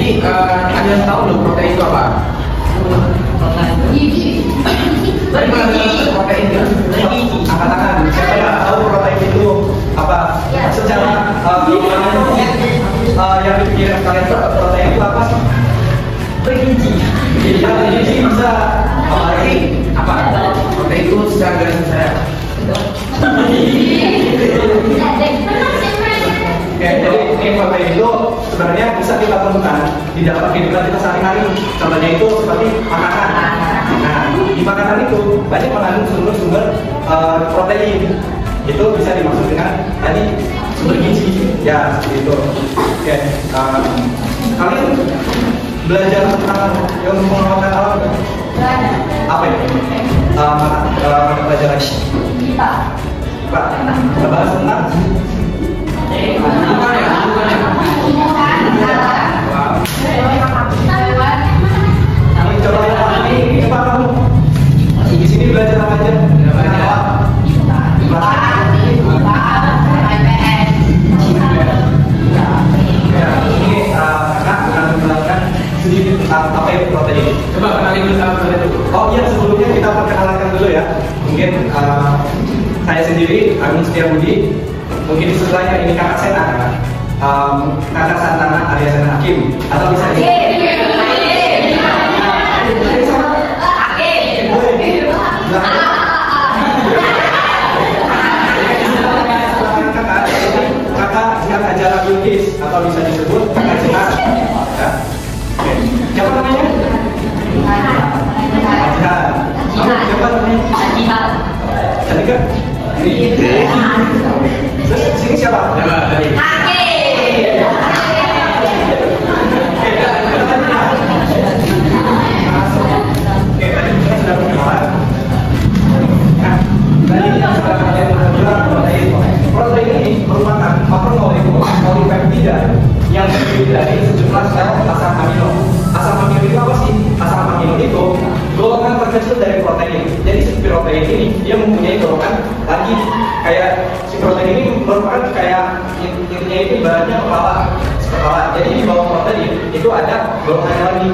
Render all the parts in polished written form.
Jadi ada yang tahu belum protein itu apa? Gizi. Dari mana protein itu? Angkat tangan. Siapa yang tahu protein itu apa? Secara yang dipikirkan kalian itu protein itu apa sih? Bergizi. Iya, gizi bisa Apa? Protein itu secara garis besar. Oke, jadi ini protein itu sebenarnya bisa kita temukan di dalam kehidupan kita sehari-hari. Contohnya itu seperti makanan. Nah, di makanan itu banyak mengandung sumber-sumber protein. Itu bisa dimaksud dengan tadi sumber gizi. Ya, seperti itu. Oke, kalian belajar tentang ilmu pengetahuan alam nggak? Apa itu? Mata pelajaran Kita. Pak, kita bahas tentang Bukan ya? coba ini coba kamu di sini belajar apa aja? Ya, ini anak akan melakukan sedikit tentang apa itu protein. Coba kenalin dulu sama protein itu. Oh iya, sebelumnya kita perkenalkan dulu ya. Mungkin saya sendiri Agung Setiabudi. Mungkin di sebelahnya ini kakak Sena, kakak Santana Arya Sena Hakim, atau bisa kakak Jara Bilkis, atau bisa disebut kakak Jenar. Ya. Oke. Siapa namanya? Ajihan. Siapa namanya? Cantika. Sini siapa? Oke, tadi kita sudah perkenalan. Nah, tadi yang sudah kalian bilang protein ini merupakan makromolekul polipeptida yang terdiri dari sejumlah sel asam amino. Asam amino itu apa sih? Asam amino itu golongan terkecil dari protein. Jadi si protein ini dia mempunyai golongan lagi, kayak si protein ini merupakan kayak intinya itu ibaratnya kepala. Jadi di bawah protein itu ada golongannya lagi.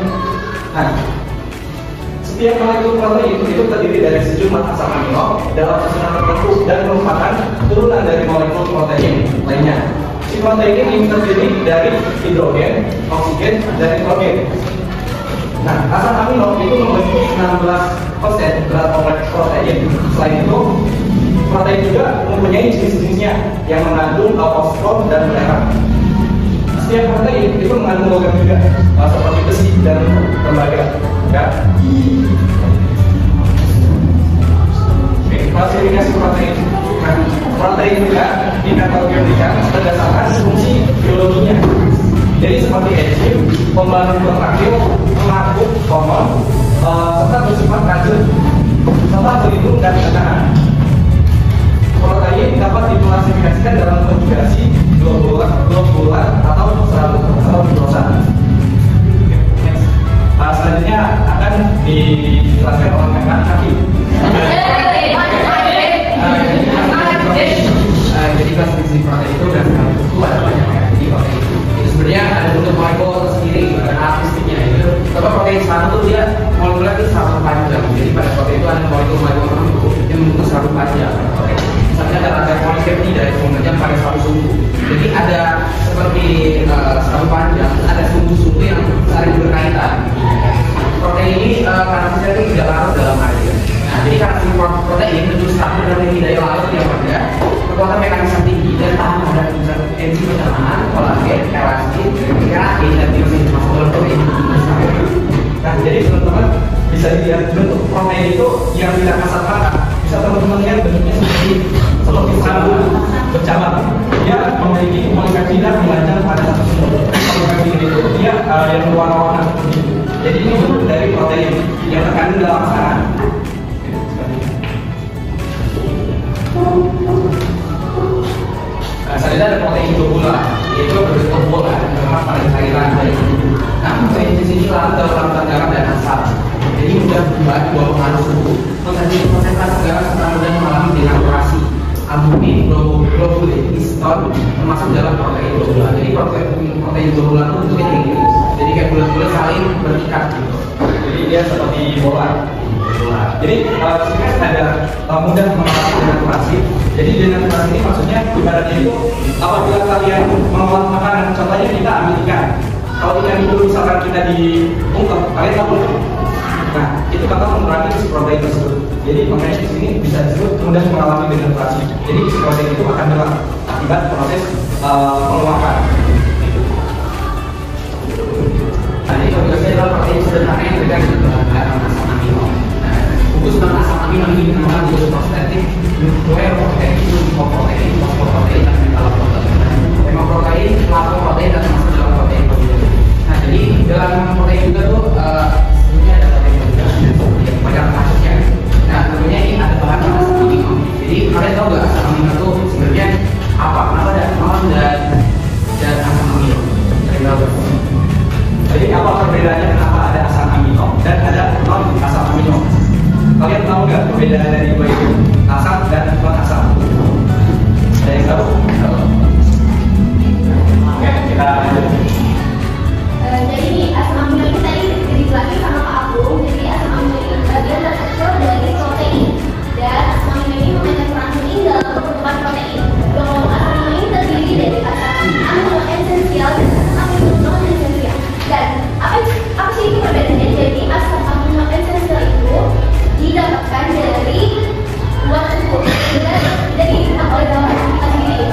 Nah, setiap molekul protein itu terdiri dari sejumlah asam amino dalam susunan tertentu dan merupakan turunan dari molekul protein lainnya. Si protein ini terdiri dari hidrogen, oksigen, dan nitrogen. Nah, asam amino itu membentuk 16% berat kompleks protein. Selain itu, protein juga mempunyai jenis-jenisnya yang mengandung fosfor dan mineral. Setiap protein itu mengandung logam juga, seperti besi dan tembaga. Ya. Oke, klasifikasi protein. Nah, protein juga dikategorikan berdasarkan fungsi biologinya. Jadi seperti enzim, pembangun kontraktil, pengapuk hormon, serta bersifat racun, serta pelindung dan penahan. Protein dapat diklasifikasikan dalam konjugasi globular atau fibrosa. Selanjutnya akan dijelaskan oleh kakak Hakim. Jadi klasifikasi protein itu dan itu ada banyak ya. Jadi protein itu sebenarnya ada bentuk molekul tersendiri, ada karakteristiknya. Itu kalau protein satu tuh dia molekulnya itu selalu panjang. Jadi pada protein itu ada molekul tertentu yang membentuk selalu panjang. Misalnya ada polipeptida yang mengejar pada satu sumbu. Jadi ada seperti selalu panjang, ada sumbu-sumbu yang saling berkaitan. Protein ini karakteristiknya itu tidak larut dalam air. Nah, jadi karakteristik protein bentuk struktur dan daya larut yang ada, kekuatan mekanisme tinggi dan tahan terhadap enzim pencernaan, kolagen, elastin, keratin, dan biosin masuk dalam protein. Nah, jadi teman-teman bisa dilihat bentuk protein itu yang tidak kasat mata. Bisa teman-teman lihat bentuknya seperti sabun bercabang. Dia memiliki polipeptida mengancam pada satu sumber. Polipeptida itu dia yang berwarna-warna seperti itu. Jadi ini bentuk dari protein yang terkandung dalam makanan. Nah, selanjutnya ada protein globular, yaitu berbentuk bola yang terletak pada cairan dari tubuh. Nah, protein di sini larut dalam larutan garam dan asam. Jadi mudah berubah di bawah pengaruh suhu. Menghasilkan konsentrasi garam serta mudah mengalami denaturasi. Albumin, globulin, histon termasuk dalam protein globular. Jadi protein globular itu bentuknya kayak gini. Jadi kayak dia seperti bola. Jadi sini kan ada mudah mengalami denaturasi. Jadi denaturasi ini maksudnya ibaratnya itu apabila kalian mengolah makanan, contohnya kita ambil ikan. Kalau ikan itu misalkan kita diungkep, kalian tahu. Nah, itu bakal mengurangi isi protein tersebut. Jadi makanya di sini bisa disebut mudah mengalami denaturasi. Jadi isi protein itu akan hilang akibat proses pengeluaran. Nah, ini konteksnya adalah protein sederhana yang beda dengan asam amino. Fokus dengan asam amino ini dinamakan fokus prostetik, nuklear protein, glukoprotein, fosfoprotein, dan metaloprotein. Hemoprotein, lipoprotein, dan masuk dalam protein. Nah, jadi dalam protein juga tuh sebenarnya ada protein juga yang banyak kasusnya. Nah, tentunya ini ada bahan asam amino. Jadi kalian tahu nggak asam amino itu sebenarnya apa? Kenapa ada non dan asam amino? Kalian tahu nggak? Jadi apa perbedaannya kenapa ada asam amino dan ada non asam amino? Kalian tahu nggak perbedaan dari dua itu? Asam dan non asam. Ada yang tahu? Oke, kita lanjut. Jadi asam amino ini tadi dijelaskan sama Pak Abu. Jadi asam amino ini bagian terkecil dari protein. Dan asam amino ini memainkan peran penting dalam pembentukan protein. Golongan asam amino ini terdiri dari asam amino esensial dan asam amino non esensial. Dan apa sih itu perbedaannya? Jadi asam amino esensial itu didapatkan dari luar tubuh, dari oleh dalam tubuh kita sendiri.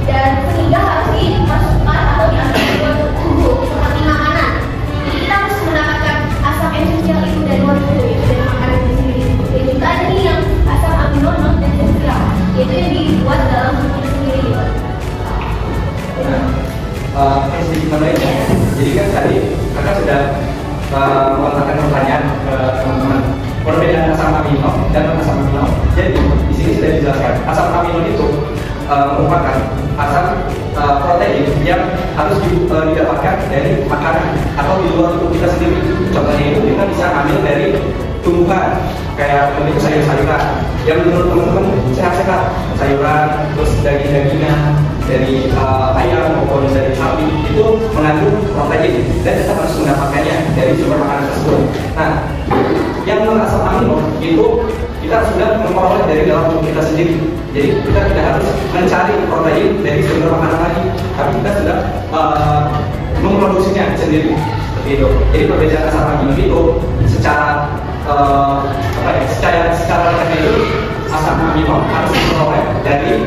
Dan sehingga harus dimasukkan atau diambil dari luar tubuh seperti makanan. Jadi kita harus mendapatkan asam esensial itu dari luar tubuh, itu dari makanan itu sendiri. Dan juga ada nih yang asam amino non esensial, yaitu yang dibuat dalam tubuh kita sendiri. Sedikit tambahin. Jadi kan tadi kakak sudah melontarkan pertanyaan ke teman-teman perbedaan asam amino dan non asam amino. Jadi di sini sudah dijelaskan asam amino itu merupakan asam protein yang harus didapatkan dari makanan atau di luar tubuh kita sendiri. Contohnya itu kita bisa ambil dari tumbuhan kayak bentuk sayur-sayuran yang menurut teman-teman sehat-sehat, sayuran, terus daging-dagingan dari ayam maupun dari sapi itu mengandung protein dan kita harus mendapatkannya dari sumber makanan tersebut. Nah, yang non asam amino itu kita sudah memperoleh dari dalam tubuh kita sendiri. Jadi kita tidak harus mencari protein dari sumber makanan lagi, tapi kita sudah memproduksinya sendiri. Seperti itu. Jadi perbedaan asam amino itu secara secara itu asam amino harus diperoleh dari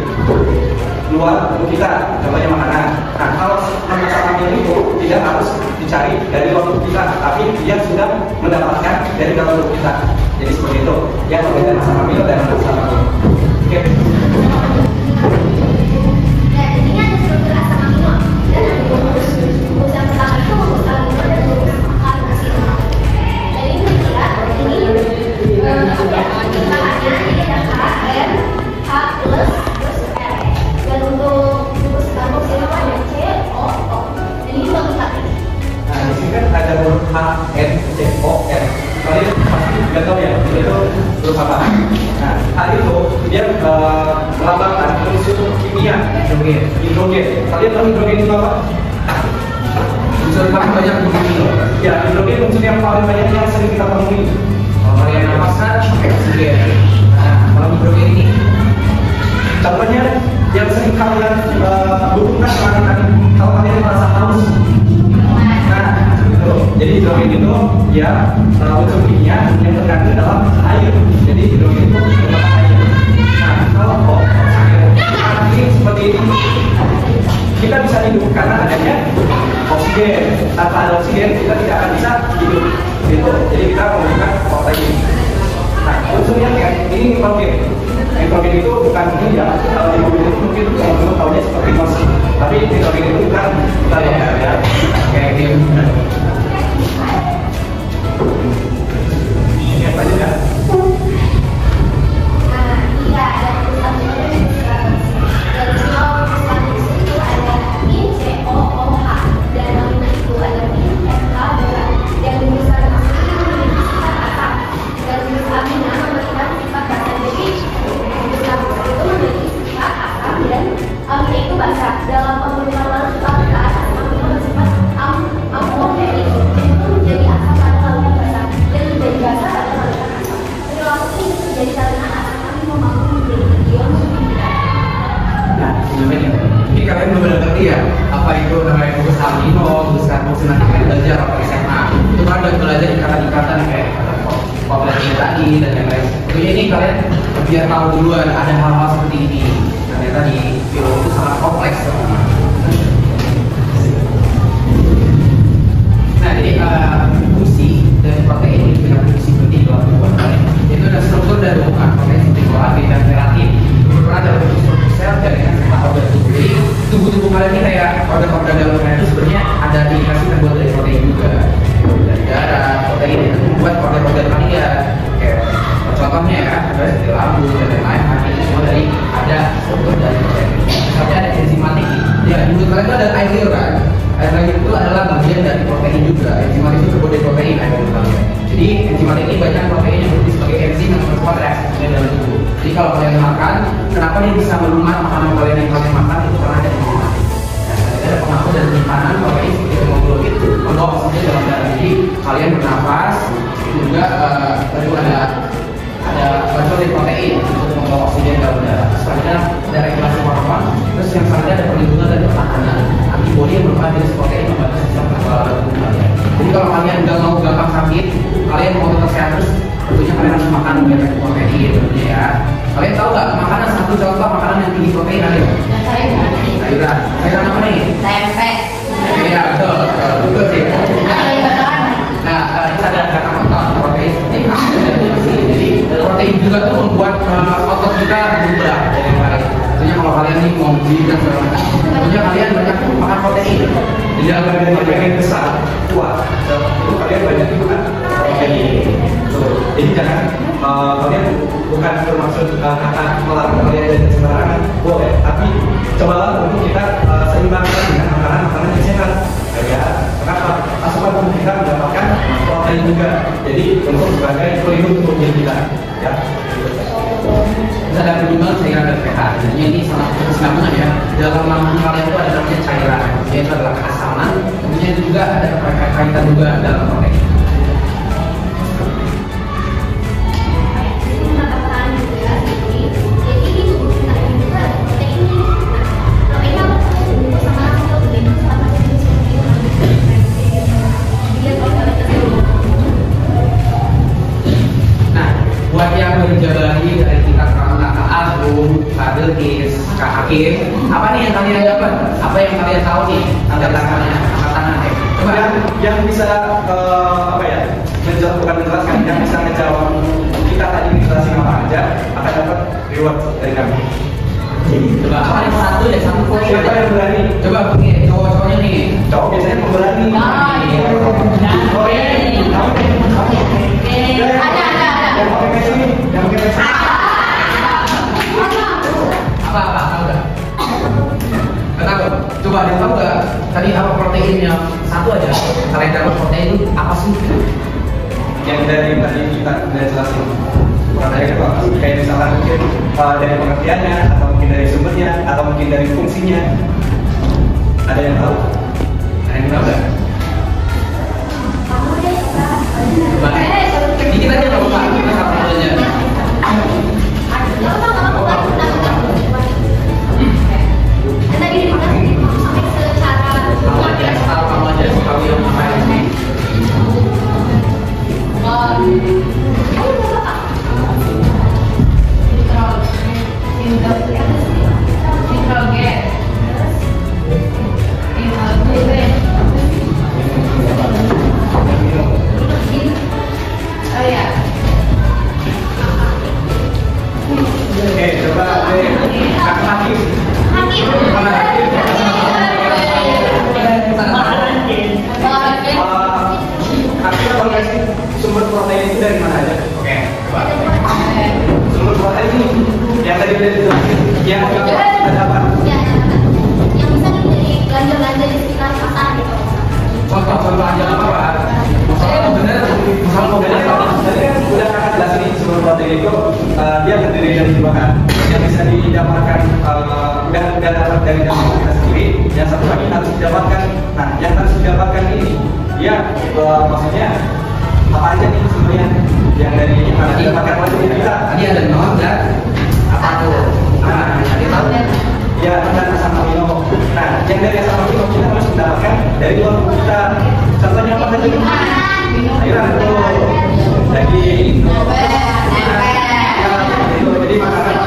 luar tubuh kita, contohnya makanan. Nah, kalau non asam amino itu tidak harus dicari dari luar tubuh kita, tapi dia sudah mendapatkan dari dalam tubuh kita. Jadi seperti itu. Yang perbedaan asam amino dan non asam amino. Oke. Nah, ini ada struktur asam amino dan ada rumus. Rumus yang pertama itu rumus amino dan rumus asid. Jadi kira ini bahannya ini ada H, R, H plus R. Dan untuk rumus karboksila ada C, O, O. Dan ini fakultatif. Nah, di sini kan ada huruf H, N, C, O, R. Kalian pasti nggak tahu ya, itu huruf apa? Nah, H itu dia melambangkan unsur kimia hidrogen. Kalian tahu hidrogen itu apa? Unsur paling banyak di amino. Ya, hidrogen unsur yang paling banyak yang sering kita temui. Kalau yang nafaskan oksigen. Nah, kalau hidrogen ini Contohnya yang sering kalian butuhkan kalau kalian merasa haus. Nah, itu. Jadi hidrogen itu ya unsur kimia yang terkandung dalam air. Jadi hidrogen itu merupakan air. Nah, kalau ini seperti ini, kita bisa hidup karena adanya oksigen. Tanpa ada oksigen kita tidak akan bisa hidup. Gitu. Jadi kita membutuhkan protein. Nah, unsurnya kan ini nitrogen. Nitrogen itu bukan ini ya. Kalau nitrogen itu mungkin teman-teman tahunya seperti mos. Tapi nitrogen itu bukan ya. Kayak gini. Ini apa aja ya? Nah, iya ada rumus amino dan rumus karboksila. Dan kalau rumus karboksila itu ada min C O O H dan amino itu ada min F H berat. Dan rumus karboksila itu memiliki sifat asam dan rumus amino memberikan sifat basa. Jadi rumus karboksila itu memiliki sifat asam dan amino itu basa. Dalam pembentukan larutan asam amino bersifat ada ikatan-ikatan kayak populasi tadi dan yang lain. Tentunya ini kalian biar tahu duluan ada hal-hal seperti ini. Ternyata di film itu sangat kompleks teman-teman. Nah, jadi fungsi dari protein ini dengan fungsi penting dalam tubuh kalian. Itu ada struktur dan hubungan protein seperti protein dan keratin. Berperan dalam struktur sel jaringan serta organ tubuh. Jadi tubuh kalian ini kayak organ-organ dalam kalian itu sebenarnya ada indikasi terbuat dari protein juga. Dari darah, protein itu membuat organ-organ kalian. Kayak contohnya ya, ada seperti lambung dan lain-lain. Itu semua dari ada struktur dari protein. Misalnya ada enzimatik. Ya, di mulut kalian itu ada air liur kan. Air liur itu adalah bagian dari protein juga. Enzimatik itu terbuat dari protein air liur kalian. Jadi enzimatik ini banyak protein yang berfungsi sebagai enzim yang mempercepat reaksi kimia dalam tubuh. Jadi kalau kalian makan, kenapa dia bisa melumat makanan kalian yang kalian makan itu karena ada enzimatik. Ada pengaruh dari penyimpanan protein seperti hemoglobin membawa oksigen dalam darah. Jadi kalian bernafas itu juga perlu ada bantuan dari protein untuk membawa oksigen dalam darah. Selanjutnya ada regulasi hormon. Terus yang selanjutnya ada perlindungan dan pertahanan. Antibodi yang merupakan jenis protein membantu sistem kekebalan tubuh kalian. Jadi kalau kalian nggak mau gampang sakit, kalian mau tetap sehat terus, tentunya kalian harus makan banyak protein, tentunya ya. Kalian tahu nggak makanan satu contoh makanan yang tinggi protein ada? Sayuran. Sayuran apa nih? Tempe. Iya betul, betul sih. Nah, kita ada kata otot protein seperti jadi protein juga tuh membuat otot kita berubah dari kemarin. Tentunya kalau kalian nih mau gym dan segala macam, tentunya kalian banyak makan protein. Jadi agar kalian besar, kuat, itu kalian banyak makan protein. Jadi jangan kalian bukan bermaksud kata melarang kalian dari sembarangan, boleh. Tapi cobalah untuk kita seimbangkan dengan makanan yang sehat. Ya, kenapa? Asupan tubuh kita mendapatkan protein juga. Jadi untuk sebagai pelindung tubuh kita, ya. Bisa ada penyumbang cairan dan pH. Jadi ini salah satu kesinambungan ya. Dalam lambung kalian itu ada namanya cairan, yaitu adalah keasaman. Kemudian itu juga ada kaitan juga dalam protein. Buat yang berjabahi dari tingkat Kakak Agung, Kak Delkis, Kak Hakim, apa nih yang kalian dapat? Apa yang kalian tahu nih? Tanda tangannya, angkat tangan deh. Coba yang bisa apa ya? Menjelaskan, yang bisa menjawab kita tadi jelasin apa aja akan dapat reward dari kami. Coba apa yang satu deh, satu poin. Siapa yang berani? Coba begini, cowok-cowoknya nih. Cowok biasanya pemberani. Yang pakai mes ini, yang pakai mes. Apa? Tahu nggak? Nggak tahu. Coba ada tahu nggak? Tadi apa proteinnya? Satu aja. Kalian dapat protein itu apa sih? Yang dari tadi kita udah jelasin. Kurang dari apa? Kayak misalnya mungkin dari pengertiannya, atau mungkin dari sumbernya, atau mungkin dari fungsinya. Ada yang tahu? Ada yang tahu nggak? Coba. Dikit aja nggak apa-apa. Kita satu aja. Kamu aja sekali yang main ini. Oke, coba Kak Hakim. Hakim tahu nggak sih sumber protein itu dari mana aja? Oke, coba. Sumber protein ini yang tadi udah dijelasin, yang kita dapat. Yang bisa dari ganja-ganja di sekitar pasar gitu. Contoh aja apa Pak? Misalnya bener, Tadi kan udah kakak jelasin sumber protein itu dia terdiri dari dua kan, yang bisa didapatkan udah dapat dari dalam kita sendiri, yang satu lagi harus didapatkan. Nah, yang harus didapatkan ini dia maksudnya apa aja nih sumbernya yang dari mana didapatkan protein kita? Tadi ada non dan apa tuh? Tadi tahu ya? Ya, dan asam amino. Nah, yang dari asam amino kita harus mendapatkan dari luar tubuh kita. Contohnya apa tadi? Kira tuh daging. Jadi makanan.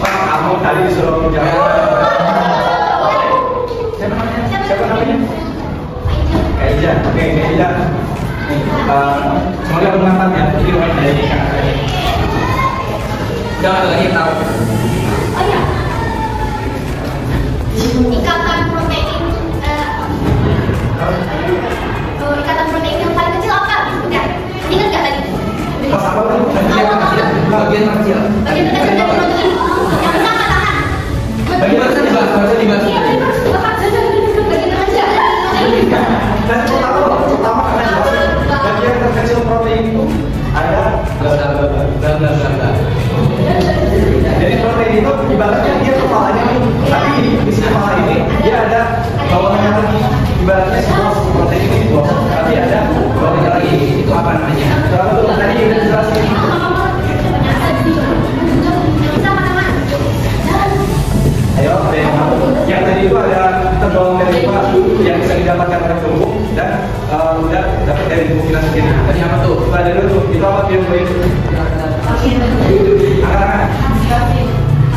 Wah, kamu tadi disuruh jawab. Siapa namanya? Kaija. Oke, Kaija. Semoga bermanfaat ya. Jadi mulai dari kakak. Jangan lagi tahu. Oh iya. Ikatan protein ikatan protein yang paling kecil apa? Udah. Ingat nggak tadi? Pas apa tuh? Bagian kecil. Bagian terkecil dari protein. Yang bisa nggak tahan? Bagian terkecil dibahas. Iya, tadi baru bapak bagian terkecil. Dan pertama karena bagian terkecil protein itu ada jadi protein itu ibaratnya dia kepalanya nih, tapi di sisi kepala ini dia ada bawahnya lagi, ibaratnya semua protein ini di bawah, tapi ada bawahnya lagi. Itu apa namanya? Kalau tuh tadi udah jelasin. Ayo, yang tadi itu ada tergolong dari yang bisa didapatkan oleh tubuh dan udah dapat dari tubuh kita sendiri. Tadi apa tuh? Pada dulu tuh itu apa yang itu?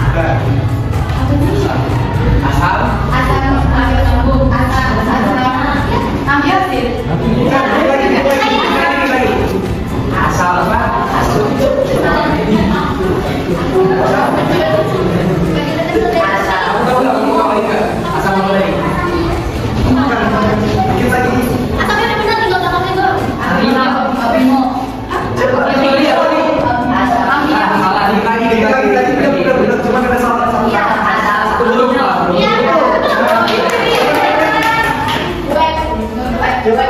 Angkat. Asal. Asal apa? Aku tahu nggak kamu apa ini? Asal apa tadi? Dikit lagi. Salah dikit lagi. Benar, cuma ada salah. Aku belum lah. Coba